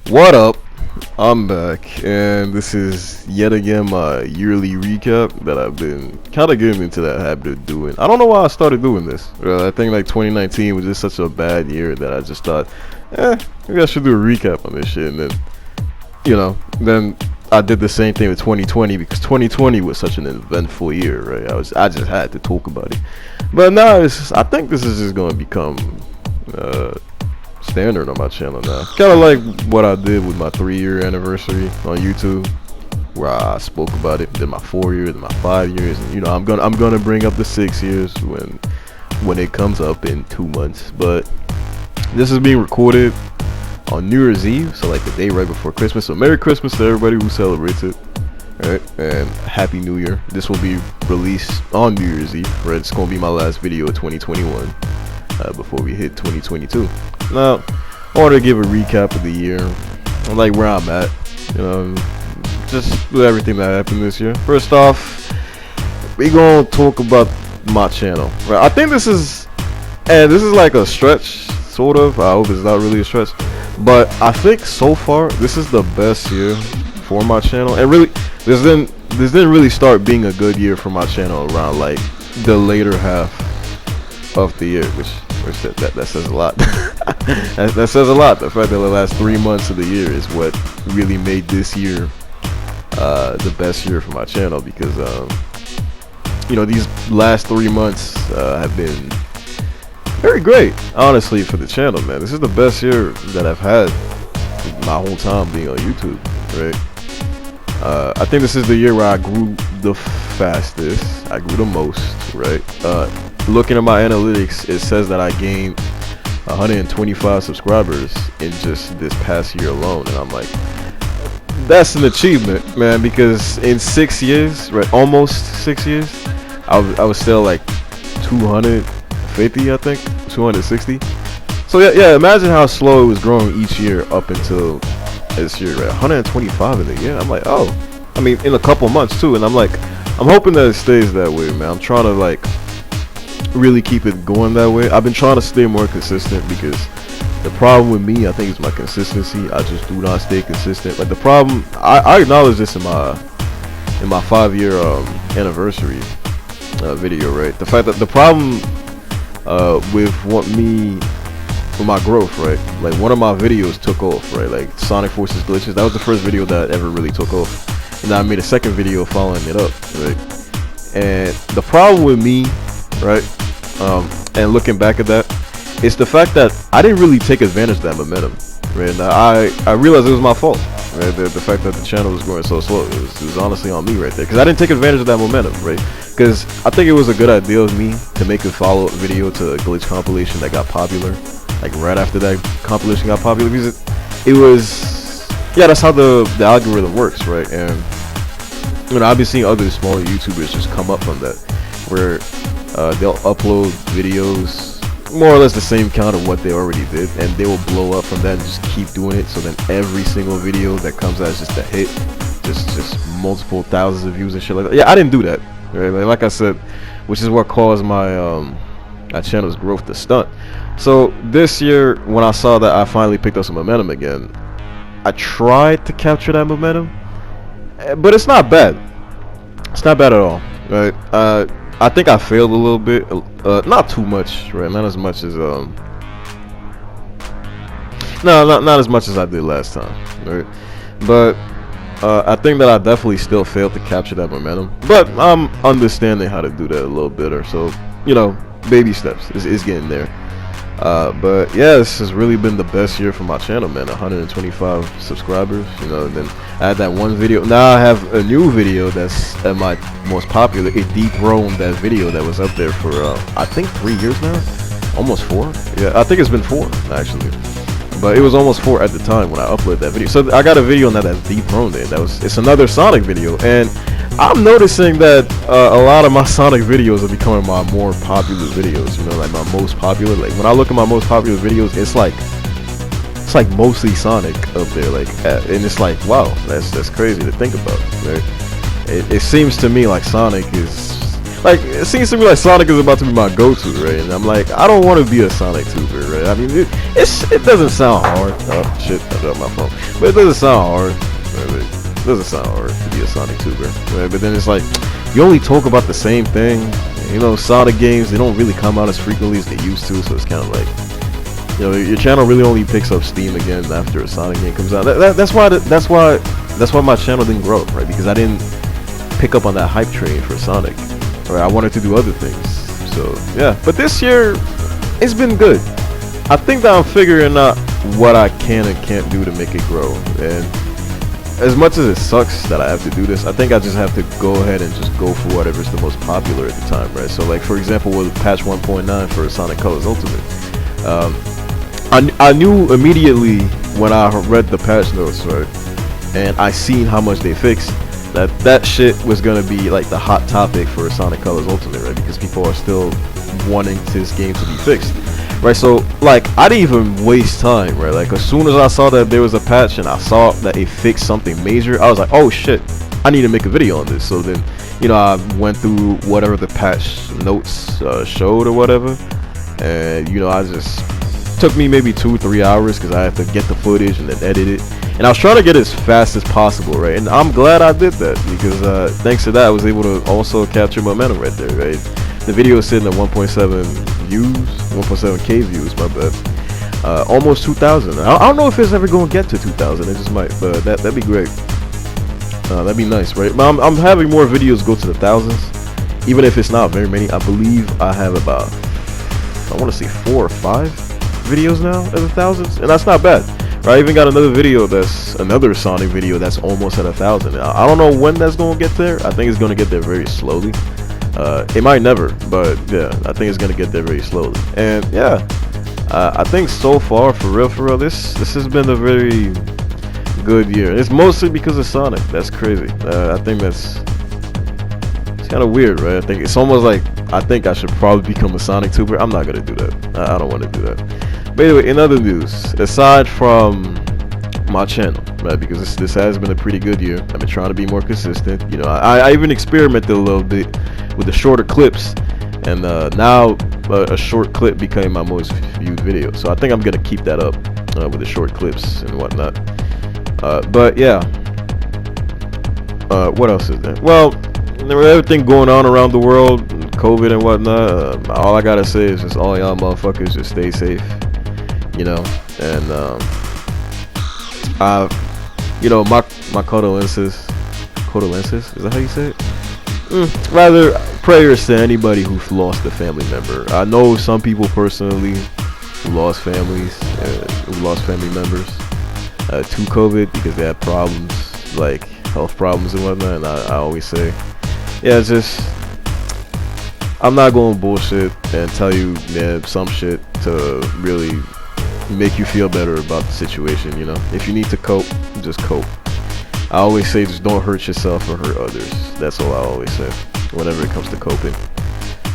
What up? I'm back, and this is yet again my yearly recap that I've been kind of getting into that habit of doing. I don't know why I started doing this. I think like 2019 was just such a bad year that I just thought, maybe I should do a recap on this shit. And then I did the same thing with 2020 because 2020 was such an eventful year, right? I just had to talk about it. But now I think this is just going to become standard on my channel now. Kind of like what I did with my 3-year anniversary on YouTube, where I spoke about it. Then my 4 years, and my 5 years, and I'm gonna bring up the 6 years when it comes up in 2 months. But this is being recorded on New Year's Eve, so like the day right before Christmas. So Merry Christmas to everybody who celebrates it, right? And Happy New Year. This will be released on New Year's Eve, right? It's gonna be my last video of 2021 before we hit 2022. Now, I want to give a recap of the year, like where I'm at, just with everything that happened this year. First off, we gonna talk about my channel, right? I think this is like a stretch, sort of. I hope it's not really a stretch, but I think so far this is the best year for my channel. And really, this didn't really start being a good year for my channel around like the later half of the year, which that says a lot. that says a lot. The fact that the last 3 months of the year is what really made this year the best year for my channel, because these last 3 months have been very great, honestly, for the channel, man. This is the best year that I've had my whole time being on YouTube, right? I think this is the year where I grew the fastest, I grew the most, right? Looking at my analytics, it says that I gained 125 subscribers in just this past year alone, and I'm like, that's an achievement, man, because in 6 years, right, almost 6 years, I was still like 250, I think, 260. So yeah, imagine how slow it was growing each year up until this year, right? 125 in a year. I'm like, oh, I mean, in a couple months too, and I'm like, I'm hoping that it stays that way, man. I'm trying to like really keep it going that way. I've been trying to stay more consistent, because the problem with me, I think, is my consistency. I just do not stay consistent. Like the problem, I acknowledge this in my 5-year anniversary video, right? The fact that the problem with my growth, right? Like one of my videos took off, right? Like Sonic Forces Glitches. That was the first video that ever really took off, and I made a second video following it up, right? And the problem with me, right, and looking back at that, it's the fact that I didn't really take advantage of that momentum, right? And I realized it was my fault, right? The fact that the channel was growing so slow, it was honestly on me right there, because I didn't take advantage of that momentum, right? Because I think it was a good idea of me to make a follow-up video to a glitch compilation that got popular, like right after that compilation got popular, because it was, yeah, that's how the algorithm works, right? And I've been seeing other smaller YouTubers just come up from that, where they'll upload videos more or less the same count of what they already did, and they will blow up from that and just keep doing it. So then every single video that comes out is just a hit, just multiple thousands of views and shit like that. Yeah, I didn't do that, right? Like I said, which is what caused my channel's growth to stunt. So this year, when I saw that I finally picked up some momentum again, I tried to capture that momentum, but it's not bad. It's not bad at all, right? I think I failed a little bit, not too much, right? Not as much as no, not as much as I did last time, right? But I think that I definitely still failed to capture that momentum, but I'm understanding how to do that a little better. So baby steps. It's getting there. But yeah, this has really been the best year for my channel, man. 125 subscribers, and then I had that one video. Now I have a new video that's my most popular. It dethroned that video that was up there for I think 3 years now, almost 4. Yeah, I think it's been 4 actually, but it was almost 4 at the time when I uploaded that video. So I got a video now that dethroned it. It's another Sonic video, and I'm noticing that a lot of my Sonic videos are becoming my more popular videos, like my most popular. Like when I look at my most popular videos, it's like mostly Sonic up there, like, and it's like, wow, that's crazy to think about, right? It seems to me like Sonic is, like it seems to me like Sonic is about to be my go-to, right? And I'm like, I don't want to be a Sonic tuber, right? I mean, it doesn't sound hard. Oh shit, I dropped my phone. But it doesn't sound hard. Right? It doesn't sound hard to be a Sonic tuber, right? But then it's like you only talk about the same thing. You know, Sonic games, they don't really come out as frequently as they used to, so it's kind of like, you know, your channel really only picks up steam again after a Sonic game comes out. That's why my channel didn't grow, right? Because I didn't pick up on that hype train for Sonic. Right? I wanted to do other things. So yeah, but this year it's been good. I think that I'm figuring out what I can and can't do to make it grow. And as much as it sucks that I have to do this, I think I just have to go ahead and just go for whatever's the most popular at the time, right? So like for example with patch 1.9 for Sonic Colors Ultimate, I knew immediately when I read the patch notes, right, and I seen how much they fixed, that shit was gonna be like the hot topic for Sonic Colors Ultimate, right? Because people are still wanting this game to be fixed, right? So like I didn't even waste time, right? Like as soon as I saw that there was a patch and I saw that it fixed something major, I was like, oh shit, I need to make a video on this. So then, you know, I went through whatever the patch notes showed or whatever, and you know, I just took me maybe 2-3 hours because I had to get the footage and then edit it. And I was trying to get it as fast as possible, right? And I'm glad I did that because thanks to that, I was able to also capture momentum right there, right? The video is sitting at 1.7 views, 1.7k views, my bad. Almost 2,000. I don't know if it's ever going to get to 2,000. It just might, but that'd be great. That'd be nice, right? But I'm having more videos go to the thousands, even if it's not very many. I believe I have about, I want to say 4 or 5 videos now at the thousands, and that's not bad. I even got another video that's another Sonic video that's almost at 1,000. I don't know when that's gonna get there. I think it's gonna get there very slowly. It might never, but yeah, I think it's gonna get there very slowly. And yeah, I think so far, for real, this has been a very good year. It's mostly because of Sonic. That's crazy. I think it's kind of weird, right? I think it's almost like I think I should probably become a Sonic tuber. I'm not gonna do that. I don't want to do that. But anyway, in other news, aside from my channel, right, because this has been a pretty good year. I've been trying to be more consistent. You know, I even experimented a little bit with the shorter clips, and now a short clip became my most viewed video. So I think I'm gonna keep that up with the short clips and whatnot. But yeah, what else is there? Well, everything going on around the world, COVID and whatnot. All I gotta say is just all y'all motherfuckers just stay safe. You know, and you know, my condolences, is that how you say it? Rather, prayers to anybody who's lost a family member. I know some people personally who lost families, who lost family members to COVID because they had problems, like health problems and whatnot. And I always say, yeah, just I'm not going to bullshit and tell you, man, some shit to really make you feel better about the situation. You know, if you need to cope, just cope. I always say just don't hurt yourself or hurt others. That's all I always say whenever it comes to coping.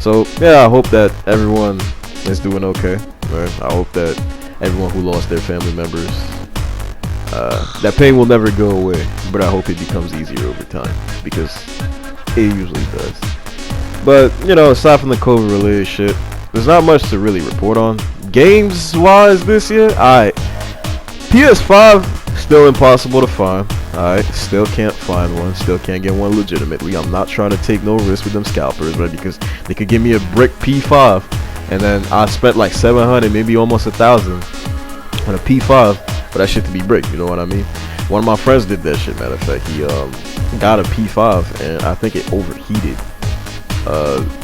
So yeah, I hope that everyone is doing okay, right? I hope that everyone who lost their family members, that pain will never go away, but I hope it becomes easier over time, because it usually does. But you know, aside from the COVID related shit, there's not much to really report on. Games wise this year, alright, PS5 still impossible to find. Alright, still can't find one, still can't get one legitimately. I'm not trying to take no risk with them scalpers, right? Because they could give me a brick P5 and then I spent like 700, maybe almost 1,000 on a P5 for that shit to be brick, you know what I mean? One of my friends did that shit, matter of fact. He got a P5 and I think it overheated.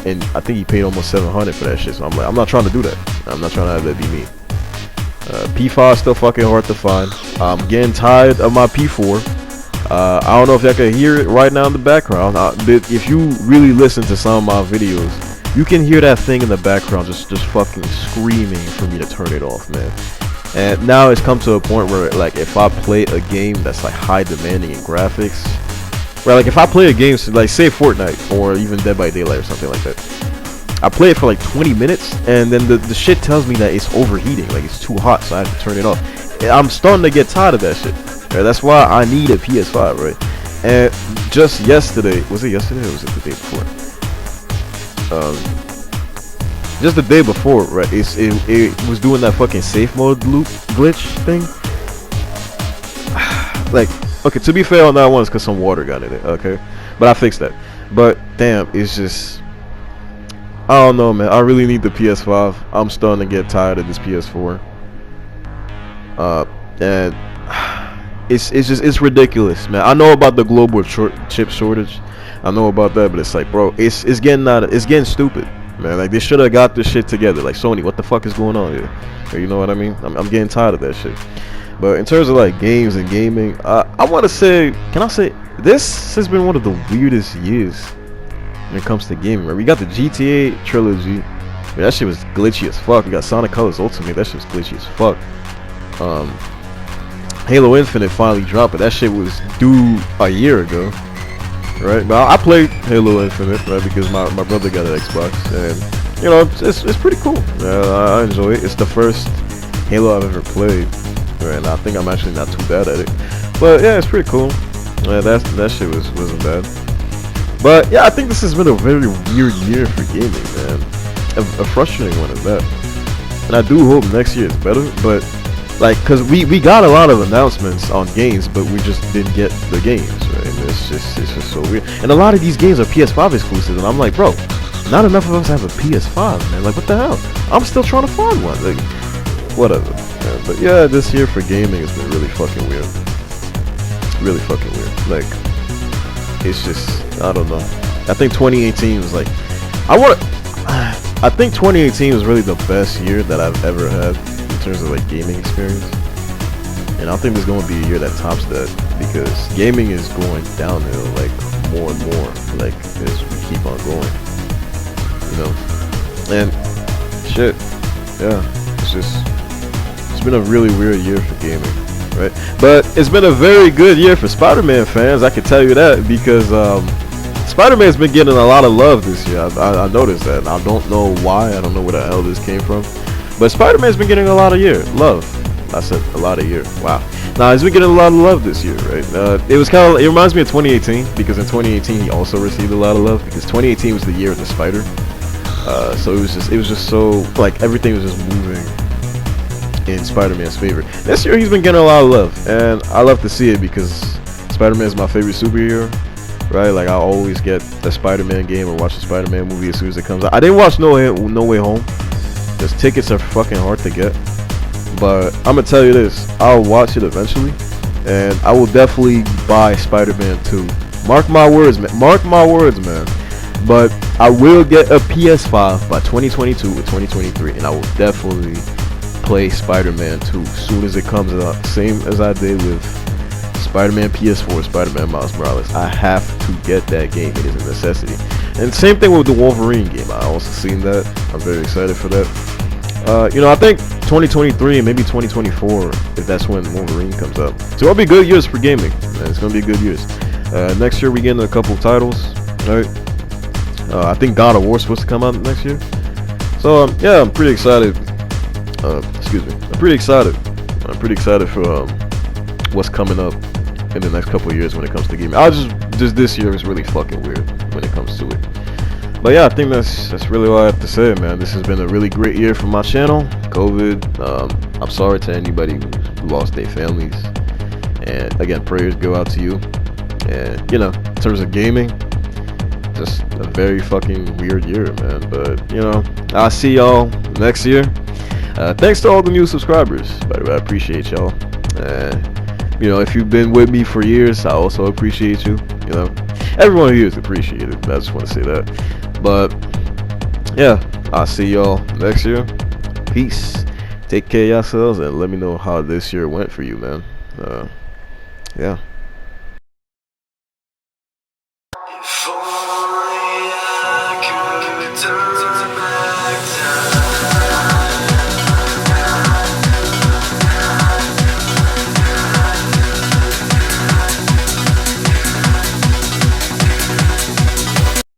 And I think he paid almost 700 for that shit. So I'm like, I'm not trying to do that. I'm not trying to have that be me. P5 still fucking hard to find. I'm getting tired of my P4. I don't know if y'all can hear it right now in the background. But if you really listen to some of my videos, you can hear that thing in the background just fucking screaming for me to turn it off, man. And now it's come to a point where, like, if I play a game that's like high demanding in graphics, right, like if I play a game, like say Fortnite or even Dead by Daylight or something like that, I play it for like 20 minutes and then the shit tells me that it's overheating, like it's too hot, so I have to turn it off. And I'm starting to get tired of that shit, right? That's why I need a PS5, right? And just yesterday, was it yesterday or was it the day before? Um, just the day before, right? It was doing that fucking safe mode loop glitch thing. Like, okay, to be fair on that one, it's because some water got in it. Okay, but I fixed that. But damn, it's just, I don't know, man. I really need the PS5. I'm starting to get tired of this PS4. And it's ridiculous, man. I know about the global chip shortage. I know about that, but it's like, bro, it's getting stupid, man. Like, they should have got this shit together. Like, Sony, what the fuck is going on here? You know what I mean? I'm getting tired of that shit. But in terms of like games and gaming, I want to say, can I say, this has been one of the weirdest years when it comes to gaming. Right? We got the GTA trilogy. Man, that shit was glitchy as fuck. We got Sonic Colors Ultimate. That shit was glitchy as fuck. Halo Infinite finally dropped, but that shit was due a year ago, right? But I played Halo Infinite, right, because my brother got an Xbox, and you know, it's pretty cool. I enjoy it. It's the first Halo I've ever played, right? And I think I'm actually not too bad at it. But yeah, it's pretty cool. That shit wasn't bad. But yeah, I think this has been a very weird year for gaming, man. A frustrating one at that. And I do hope next year is better, but like, cause we got a lot of announcements on games, but we just didn't get the games, right? And it's just so weird. And a lot of these games are PS5 exclusives, and I'm like, bro, not enough of us have a PS5, man. Like, what the hell? I'm still trying to find one. Like, whatever. Yeah, but yeah, this year for gaming has been really fucking weird. Really fucking weird. Like, it's just, I don't know. I think 2018 was like, I think 2018 was really the best year that I've ever had in terms of like gaming experience, and I think there's going to be a year that tops that, because gaming is going downhill like more and more, like as we keep on going, you know. And shit, yeah, it's been a really weird year for gaming, right? But it's been a very good year for Spider-Man fans, I can tell you that, because Spider-Man's been getting a lot of love this year. I noticed that, and I don't know why. I don't know where the hell this came from. But Spider-Man's been getting a lot of love. I said a lot of year. Wow. Nah, he's been getting a lot of love this year, right? It reminds me of 2018, because in 2018 he also received a lot of love, because 2018 was the year of the Spider. So it was just so, like, everything was just moving in Spider-Man's favor. This year he's been getting a lot of love, and I love to see it, because Spider-Man is my favorite superhero. Right, like I always get a Spider-Man game or watch a Spider-Man movie as soon as it comes out. I didn't watch No Way Home, because tickets are fucking hard to get. But I'm gonna tell you this: I'll watch it eventually, and I will definitely buy Spider-Man 2. Mark my words, man. Mark my words, man. But I will get a PS5 by 2022 or 2023, and I will definitely play Spider-Man 2 as soon as it comes out. Same as I did with Spider-Man PS4, Spider-Man Miles Morales. I have to get that game. It is a necessity. And same thing with the Wolverine game. I also seen that. I'm very excited for that. You know, I think 2023 and maybe 2024, if that's when Wolverine comes up. So it'll be good years for gaming. Man, it's gonna be good years. Next year we get a couple of titles. Right? I think God of War is supposed to come out next year. So yeah, I'm pretty excited. Excuse me. I'm pretty excited. I'm pretty excited for what's coming up in the next couple of years when it comes to gaming. Just this year is really fucking weird when it comes to it. But yeah, I think that's really all I have to say, man. This has been a really great year for my channel. COVID. I'm sorry to anybody who lost their families. And again, prayers go out to you. And you know, in terms of gaming, just a very fucking weird year, man. But you know, I'll see y'all next year. Thanks to all the new subscribers, by the way. I appreciate y'all. You know, if you've been with me for years, I also appreciate you. You know, everyone here is appreciated. I just want to say that. But yeah, I'll see y'all next year. Peace. Take care of yourselves, and let me know how this year went for you, man. Yeah.